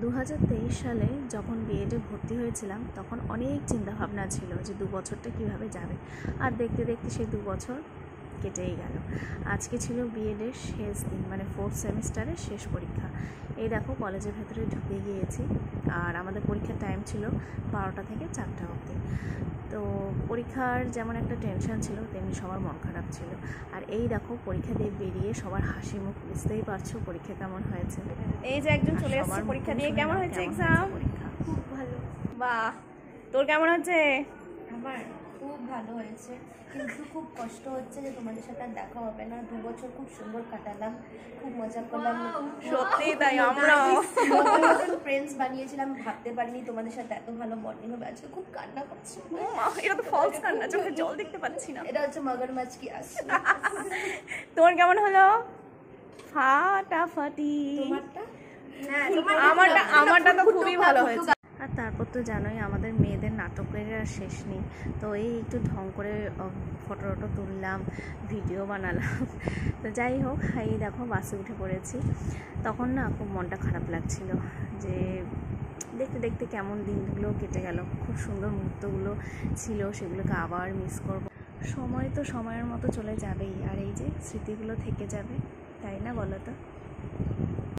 2023 সালে যখন বিএডে ভর্তি হয়েছিলাম তখন অনেক চিন্তাভাবনা ছিল যে 2 বছরটা কীভাবে যাবে। আর দেখতে দেখতে সেই 2 বছর কেটেই গেল। আজকে ছিল বিএডের শেষ দিন, মানে 4th সেমিস্টারের শেষ পরীক্ষা। এই দেখো কলেজের ভেতরে ঢুকে গিয়েছি, আর আমাদের পরীক্ষার টাইম ছিল 12টা থেকে 4টা অবধি। তো পরীক্ষার যেমন একটা টেনশন ছিল, তেমনি সবার মন খারাপ ছিল। আর এই দেখো পরীক্ষা দিয়ে বেরিয়ে সবার হাসি মুখ, বুঝতেই পারছো পরীক্ষা কেমন হয়েছে। এই যে একজন চলে এসেছে পরীক্ষা দিয়ে। কেমন হয়েছে এক্সাম? পরীক্ষা খুব ভালো। বাহ, তোর কেমন হচ্ছে? আমার খুব ভালো হয়েছে, কিন্তু খুব কষ্ট হচ্ছে যে তোমাদের সাথে আর দেখা হবে না। 2 বছর খুব সুন্দর কাটালাম, খুব মজা করলাম। সত্যি তাই, আমরাও ফ্রেন্ডস বানিয়েছিলাম, ভাবতে পারিনি তোমাদের সাথে এত ভালো বন্ডিং হবে। আজকে খুব কান্না করছি। এটা তো ফলস কান্না, চোখে জল দেখতে পাচ্ছি না। এটা হচ্ছে মগরমাছ কি আসছে। তোর কেমন হলো? ফাটাফাটি। আমারটা তো খুবই ভালো হয়েছে। আর তারপর তো জানোই আমাদের মেয়েদের নাটকের আর শেষ নেই। তো এই একটু ঢং করে ফটো টটো তুললাম, ভিডিও বানালাম। তো যাই হোক, এই দেখো বাসে উঠে পড়েছি। তখন না খুব মনটা খারাপ লাগছিল যে দেখতে দেখতে কেমন দিনগুলো কেটে গেল। খুব সুন্দর মুহূর্তগুলো ছিল, সেগুলোকে আবার মিস করব। সময় তো সময়ের মতো চলে যাবেই, আর এই যে স্মৃতিগুলো থেকে যাবে, তাই না বলো তো?